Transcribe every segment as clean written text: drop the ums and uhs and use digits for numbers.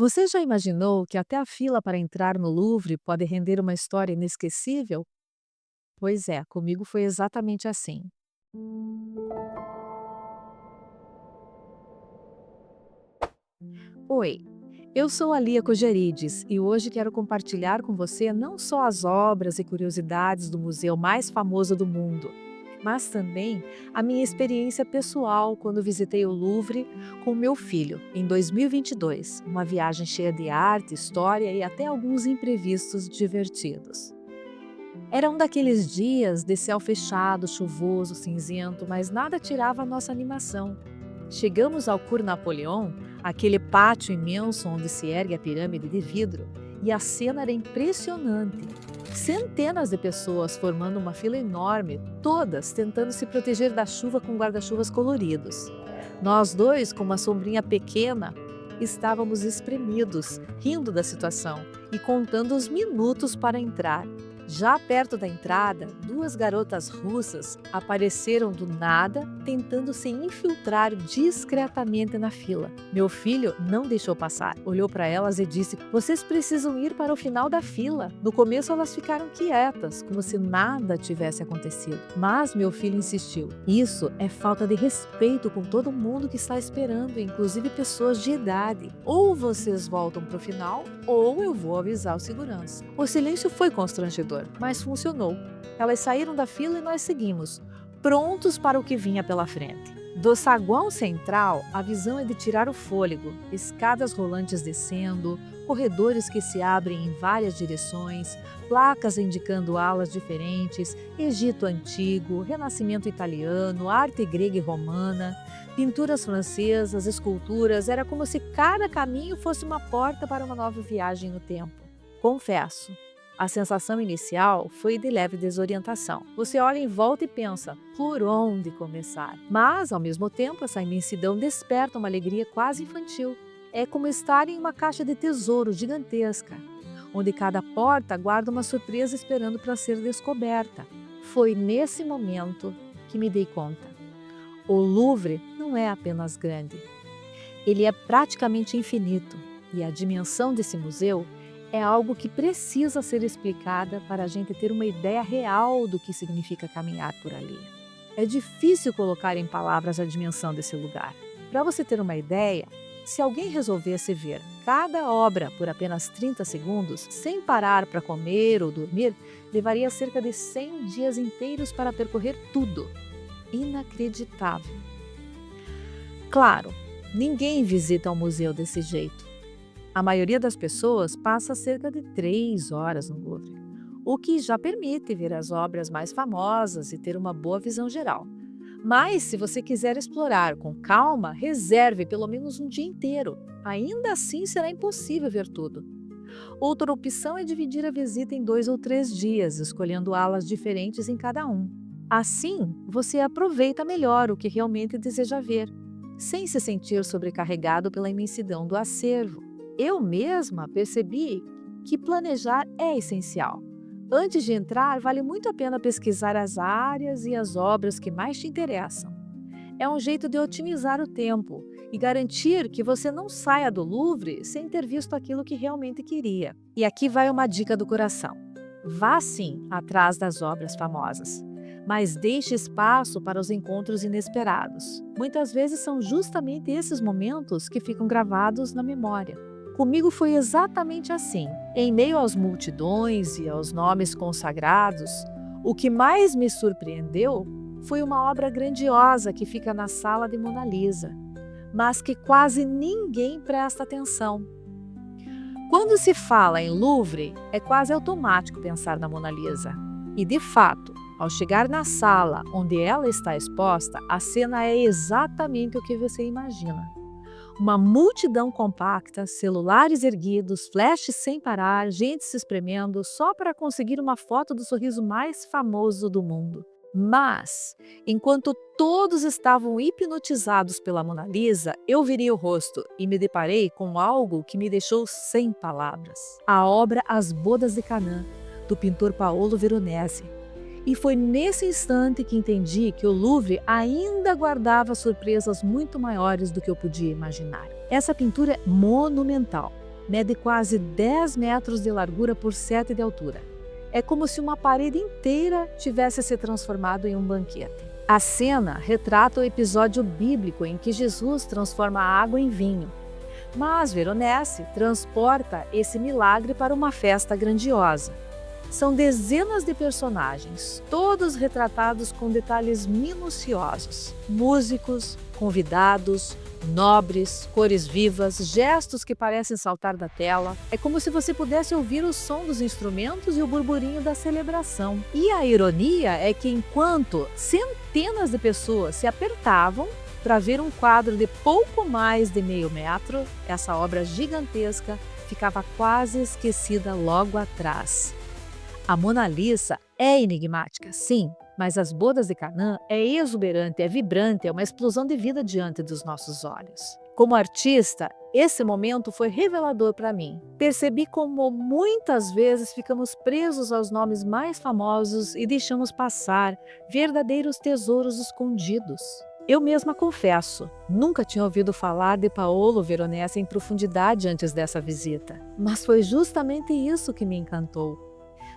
Você já imaginou que até a fila para entrar no Louvre pode render uma história inesquecível? Pois é, comigo foi exatamente assim. Oi, eu sou a Lia Cogerides e hoje quero compartilhar com você não só as obras e curiosidades do museu mais famoso do mundo, mas também a minha experiência pessoal quando visitei o Louvre com meu filho em 2022, uma viagem cheia de arte, história e até alguns imprevistos divertidos. Era um daqueles dias de céu fechado, chuvoso, cinzento, mas nada tirava a nossa animação. Chegamos ao Cours Napoleon, aquele pátio imenso onde se ergue a pirâmide de vidro, e a cena era impressionante. Centenas de pessoas formando uma fila enorme, todas tentando se proteger da chuva com guarda-chuvas coloridos. Nós dois, com uma sombrinha pequena, estávamos espremidos, rindo da situação e contando os minutos para entrar. Já perto da entrada, duas garotas russas apareceram do nada, tentando se infiltrar discretamente na fila. Meu filho não deixou passar, olhou para elas e disse: "Vocês precisam ir para o final da fila." No começo, elas ficaram quietas, como se nada tivesse acontecido. Mas meu filho insistiu: "Isso é falta de respeito com todo mundo que está esperando, inclusive pessoas de idade. Ou vocês voltam para o final, ou eu vou avisar o segurança." O silêncio foi constrangedor, mas funcionou. Elas saíram da fila e nós seguimos, prontos para o que vinha pela frente. Do saguão central, a visão é de tirar o fôlego, escadas rolantes descendo, corredores que se abrem em várias direções, placas indicando alas diferentes, Egito antigo, Renascimento italiano, arte grega e romana, pinturas francesas, esculturas. Era como se cada caminho fosse uma porta para uma nova viagem no tempo. Confesso, a sensação inicial foi de leve desorientação. Você olha em volta e pensa, por onde começar? Mas, ao mesmo tempo, essa imensidão desperta uma alegria quase infantil. É como estar em uma caixa de tesouro gigantesca, onde cada porta guarda uma surpresa esperando para ser descoberta. Foi nesse momento que me dei conta. O Louvre não é apenas grande, ele é praticamente infinito, e a dimensão desse museu é algo que precisa ser explicada para a gente ter uma ideia real do que significa caminhar por ali. É difícil colocar em palavras a dimensão desse lugar. Para você ter uma ideia, se alguém resolvesse ver cada obra por apenas 30 segundos, sem parar para comer ou dormir, levaria cerca de 100 dias inteiros para percorrer tudo. Inacreditável. Claro, ninguém visita um museu desse jeito. A maioria das pessoas passa cerca de 3 horas no Louvre, o que já permite ver as obras mais famosas e ter uma boa visão geral. Mas, se você quiser explorar com calma, reserve pelo menos um dia inteiro. Ainda assim, será impossível ver tudo. Outra opção é dividir a visita em 2 ou 3 dias, escolhendo alas diferentes em cada um. Assim, você aproveita melhor o que realmente deseja ver, sem se sentir sobrecarregado pela imensidão do acervo. Eu mesma percebi que planejar é essencial. Antes de entrar, vale muito a pena pesquisar as áreas e as obras que mais te interessam. É um jeito de otimizar o tempo e garantir que você não saia do Louvre sem ter visto aquilo que realmente queria. E aqui vai uma dica do coração. Vá sim atrás das obras famosas, mas deixe espaço para os encontros inesperados. Muitas vezes são justamente esses momentos que ficam gravados na memória. Comigo foi exatamente assim. Em meio às multidões e aos nomes consagrados, o que mais me surpreendeu foi uma obra grandiosa que fica na sala de Mona Lisa, mas que quase ninguém presta atenção. Quando se fala em Louvre, é quase automático pensar na Mona Lisa. E, de fato, ao chegar na sala onde ela está exposta, a cena é exatamente o que você imagina. Uma multidão compacta, celulares erguidos, flashes sem parar, gente se espremendo só para conseguir uma foto do sorriso mais famoso do mundo. Mas, enquanto todos estavam hipnotizados pela Mona Lisa, eu virei o rosto e me deparei com algo que me deixou sem palavras. A obra As Bodas de Canaã, do pintor Paolo Veronese. E foi nesse instante que entendi que o Louvre ainda guardava surpresas muito maiores do que eu podia imaginar. Essa pintura é monumental. mede quase 10 metros de largura por 7 de altura. É como se uma parede inteira tivesse se transformado em um banquete. A cena retrata o episódio bíblico em que Jesus transforma a água em vinho. Mas Veronese transporta esse milagre para uma festa grandiosa. São dezenas de personagens, todos retratados com detalhes minuciosos. Músicos, convidados, nobres, cores vivas, gestos que parecem saltar da tela. É como se você pudesse ouvir o som dos instrumentos e o burburinho da celebração. E a ironia é que enquanto centenas de pessoas se apertavam para ver um quadro de pouco mais de meio metro, essa obra gigantesca ficava quase esquecida logo atrás. A Mona Lisa é enigmática, sim, mas As Bodas de Canaã é exuberante, é vibrante, é uma explosão de vida diante dos nossos olhos. Como artista, esse momento foi revelador para mim. Percebi como muitas vezes ficamos presos aos nomes mais famosos e deixamos passar verdadeiros tesouros escondidos. Eu mesma confesso, nunca tinha ouvido falar de Paolo Veronese em profundidade antes dessa visita, mas foi justamente isso que me encantou.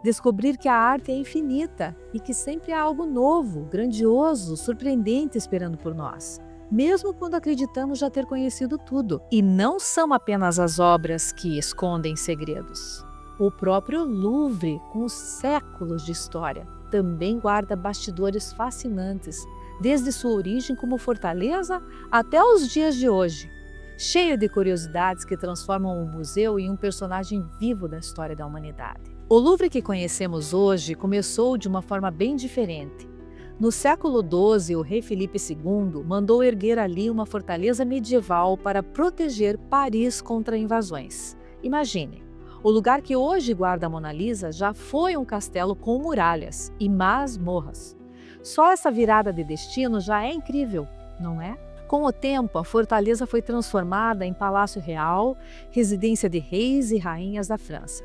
Descobrir que a arte é infinita e que sempre há algo novo, grandioso, surpreendente esperando por nós, mesmo quando acreditamos já ter conhecido tudo. E não são apenas as obras que escondem segredos. O próprio Louvre, com séculos de história, também guarda bastidores fascinantes, desde sua origem como fortaleza até os dias de hoje, cheio de curiosidades que transformam o museu em um personagem vivo da história da humanidade. O Louvre que conhecemos hoje começou de uma forma bem diferente. No século XII, o rei Filipe II mandou erguer ali uma fortaleza medieval para proteger Paris contra invasões. Imagine, o lugar que hoje guarda a Mona Lisa já foi um castelo com muralhas e masmorras. Só essa virada de destino já é incrível, não é? Com o tempo, a fortaleza foi transformada em palácio real, residência de reis e rainhas da França.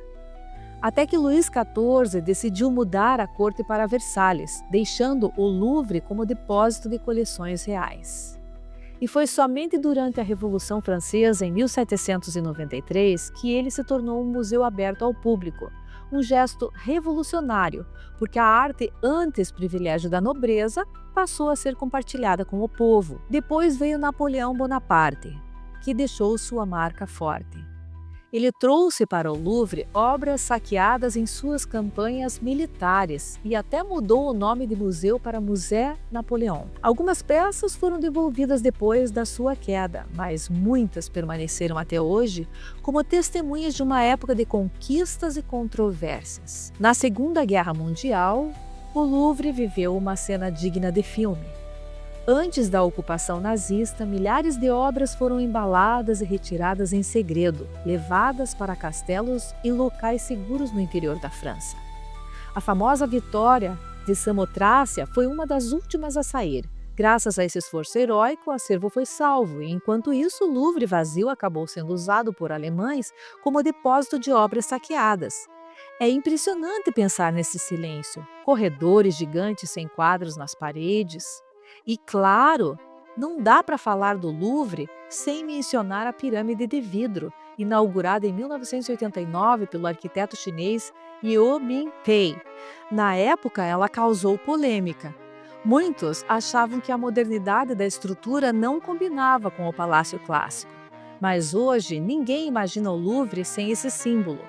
Até que Luís XIV decidiu mudar a corte para Versalhes, deixando o Louvre como depósito de coleções reais. E foi somente durante a Revolução Francesa, em 1793, que ele se tornou um museu aberto ao público, um gesto revolucionário, porque a arte, antes privilégio da nobreza, passou a ser compartilhada com o povo. Depois veio Napoleão Bonaparte, que deixou sua marca forte. Ele trouxe para o Louvre obras saqueadas em suas campanhas militares e até mudou o nome de museu para Musée Napoléon. Algumas peças foram devolvidas depois da sua queda, mas muitas permaneceram até hoje como testemunhas de uma época de conquistas e controvérsias. Na Segunda Guerra Mundial, o Louvre viveu uma cena digna de filme. Antes da ocupação nazista, milhares de obras foram embaladas e retiradas em segredo, levadas para castelos e locais seguros no interior da França. A famosa vitória de Samotrácia foi uma das últimas a sair. Graças a esse esforço heróico, o acervo foi salvo, e enquanto isso, o Louvre vazio acabou sendo usado por alemães como depósito de obras saqueadas. É impressionante pensar nesse silêncio, corredores gigantes sem quadros nas paredes. E claro, não dá para falar do Louvre sem mencionar a pirâmide de vidro, inaugurada em 1989 pelo arquiteto chinês Yeo Ming-pei. Na época, ela causou polêmica. Muitos achavam que a modernidade da estrutura não combinava com o palácio clássico. Mas hoje, ninguém imagina o Louvre sem esse símbolo.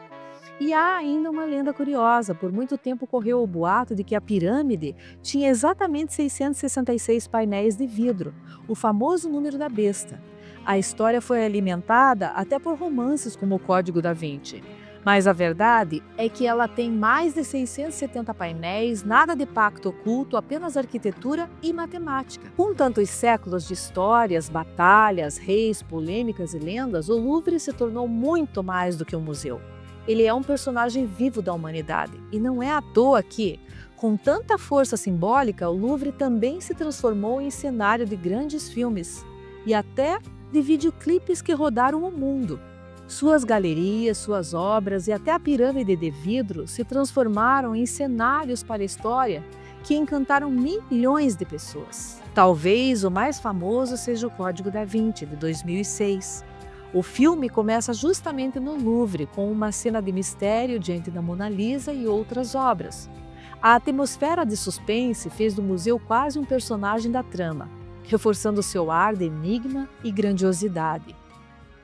E há ainda uma lenda curiosa. Por muito tempo correu o boato de que a pirâmide tinha exatamente 666 painéis de vidro, o famoso número da besta. A história foi alimentada até por romances como o Código da Vinci. Mas a verdade é que ela tem mais de 670 painéis, nada de pacto oculto, apenas arquitetura e matemática. Com tantos séculos de histórias, batalhas, reis, polêmicas e lendas, o Louvre se tornou muito mais do que um museu. Ele é um personagem vivo da humanidade, e não é à toa que, com tanta força simbólica, o Louvre também se transformou em cenário de grandes filmes e até de videoclipes que rodaram o mundo. Suas galerias, suas obras e até a pirâmide de vidro se transformaram em cenários para a história que encantaram milhões de pessoas. Talvez o mais famoso seja o Código da Vinci, de 2006. O filme começa justamente no Louvre, com uma cena de mistério diante da Mona Lisa e outras obras. A atmosfera de suspense fez do museu quase um personagem da trama, reforçando seu ar de enigma e grandiosidade.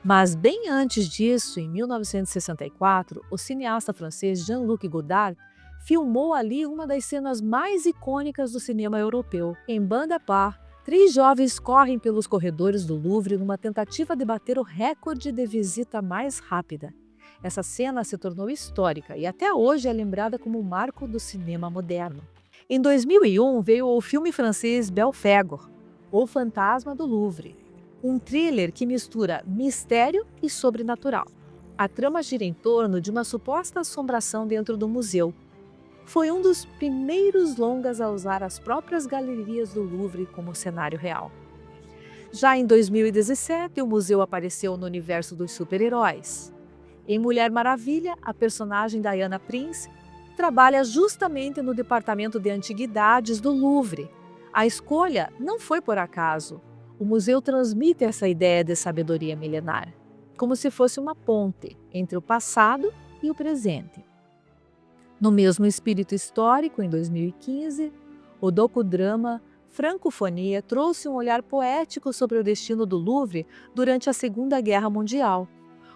Mas bem antes disso, em 1964, o cineasta francês Jean-Luc Godard filmou ali uma das cenas mais icônicas do cinema europeu. Em Bande à part, três jovens correm pelos corredores do Louvre numa tentativa de bater o recorde de visita mais rápida. Essa cena se tornou histórica e até hoje é lembrada como um marco do cinema moderno. Em 2001 veio o filme francês Belphégor, O Fantasma do Louvre, um thriller que mistura mistério e sobrenatural. A trama gira em torno de uma suposta assombração dentro do museu. Foi um dos primeiros longas a usar as próprias galerias do Louvre como cenário real. Já em 2017, o museu apareceu no universo dos super-heróis. Em Mulher Maravilha, a personagem Diana Prince trabalha justamente no departamento de antiguidades do Louvre. A escolha não foi por acaso. O museu transmite essa ideia de sabedoria milenar, como se fosse uma ponte entre o passado e o presente. No mesmo espírito histórico, em 2015, o docudrama Francofonia trouxe um olhar poético sobre o destino do Louvre durante a Segunda Guerra Mundial.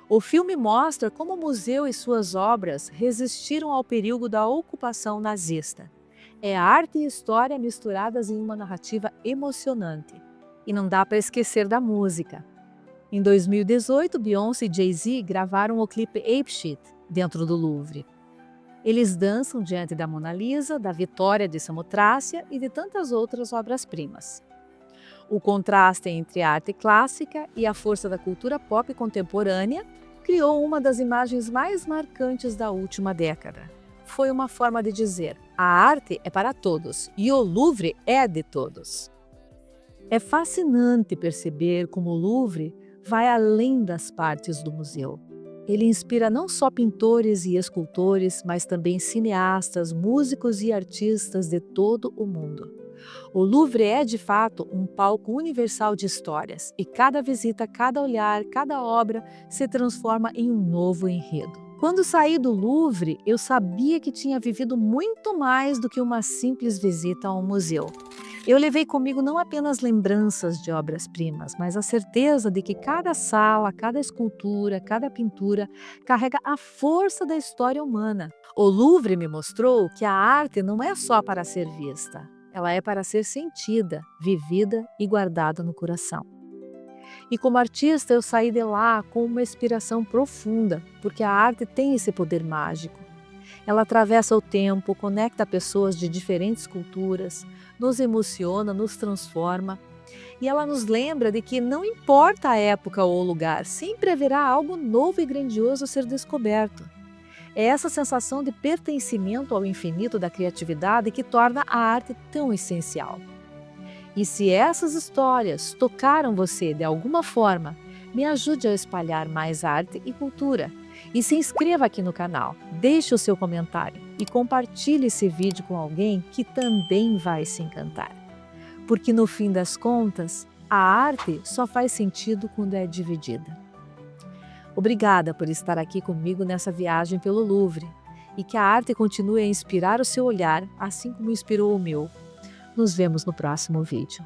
O filme mostra como o museu e suas obras resistiram ao perigo da ocupação nazista. É arte e história misturadas em uma narrativa emocionante. E não dá para esquecer da música. Em 2018, Beyoncé e Jay-Z gravaram o clipe Ape Shit dentro do Louvre. Eles dançam diante da Mona Lisa, da Vitória de Samotrácia e de tantas outras obras-primas. O contraste entre a arte clássica e a força da cultura pop contemporânea criou uma das imagens mais marcantes da última década. Foi uma forma de dizer: a arte é para todos e o Louvre é de todos. É fascinante perceber como o Louvre vai além das partes do museu. Ele inspira não só pintores e escultores, mas também cineastas, músicos e artistas de todo o mundo. O Louvre é, de fato, um palco universal de histórias, e cada visita, cada olhar, cada obra se transforma em um novo enredo. Quando saí do Louvre, eu sabia que tinha vivido muito mais do que uma simples visita a um museu. Eu levei comigo não apenas lembranças de obras-primas, mas a certeza de que cada sala, cada escultura, cada pintura carrega a força da história humana. O Louvre me mostrou que a arte não é só para ser vista, ela é para ser sentida, vivida e guardada no coração. E como artista, eu saí de lá com uma inspiração profunda, porque a arte tem esse poder mágico. Ela atravessa o tempo, conecta pessoas de diferentes culturas, nos emociona, nos transforma. E ela nos lembra de que não importa a época ou o lugar, sempre haverá algo novo e grandioso a ser descoberto. É essa sensação de pertencimento ao infinito da criatividade que torna a arte tão essencial. E se essas histórias tocaram você de alguma forma, me ajude a espalhar mais arte e cultura. E se inscreva aqui no canal, deixe o seu comentário e compartilhe esse vídeo com alguém que também vai se encantar. Porque no fim das contas, a arte só faz sentido quando é dividida. Obrigada por estar aqui comigo nessa viagem pelo Louvre e que a arte continue a inspirar o seu olhar, assim como inspirou o meu. Nos vemos no próximo vídeo.